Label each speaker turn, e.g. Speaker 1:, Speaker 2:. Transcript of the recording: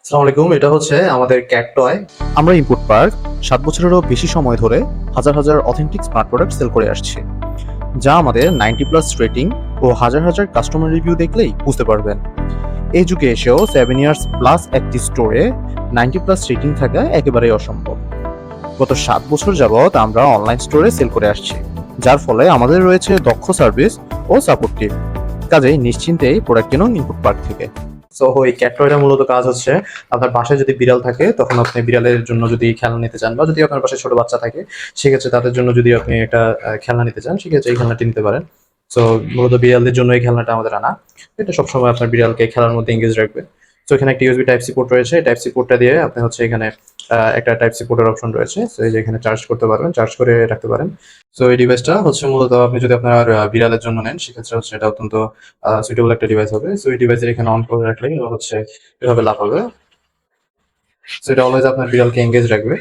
Speaker 1: আসসালামু আলাইকুম। এটা হচ্ছে আমাদের ক্যাট টয়।
Speaker 2: আমরা ইনপুট পার্ক ৭ বছরেরও বেশি সময় ধরে হাজার হাজার অথেন্টিক স্মার্ট প্রোডাক্ট সেল করে আসছি, যা আমাদের 90+ রেটিং ও হাজার হাজার কাস্টমার রিভিউ দেখলেই বুঝতে পারবেন। এই যুগে এসেও 7 ইয়ার্স প্লাস একটি স্টোরে 90+ রেটিং থাকা একেবারেই অসম্ভব। গত 7 বছর যাবৎ আমরা অনলাইন স্টোরে সেল করে আসছি, যার ফলে আমাদের রয়েছে দক্ষ সার্ভিস ও সাপোর্ট টিম। কাজেই নিশ্চিন্তেই প্রোডাক্ট কিনুন ইনপুট পার্ক থেকে।
Speaker 1: সো এই ক্যাট টয়টা মূলত কাজ হচ্ছে, আপনার বাসায় যদি বিড়াল থাকে তখন আপনি বিড়ালের জন্য যদি খেলনা নিতে চান, বা যদি আপনার বাসায় ছোট বাচ্চা থাকে সেক্ষেত্রে তাদের জন্য যদি আপনি একটা খেলনা নিতে চান, সেক্ষেত্রে এই খেলনাটি নিতে পারেন। সো মূলত বিড়ালদের জন্য এই খেলনাটা আমাদের আনা। এটা সবসময় আপনার বিড়ালকে খেলার মধ্যে এঙ্গেজ রাখবে। তো এখানে একটা ইউএসবি টাইপ সি পোর্ট রয়েছে। টাইপ সি পোর্টটা দিয়ে আপনি হচ্ছে এখানে একটা টাইপ সি পোর্টের অপশন রয়েছে। সো এই যে এখানে চার্জ করতে পারবেন, চার্জ করে রাখতে পারেন। সো এই ডিভাইসটা হচ্ছে মূলত আপনি যদি আপনার বিড়ালের জন্য নেন সেক্ষেত্রে হচ্ছে এটা অত্যন্ত সুইটেবল একটা ডিভাইস হবে। সো এই ডিভাইসের এখানে অন করে রাখলেই ও হচ্ছে এভাবে লাফাবে। সো এটা অলওয়েজ আপনার বিড়ালকে এঙ্গেজ রাখবে।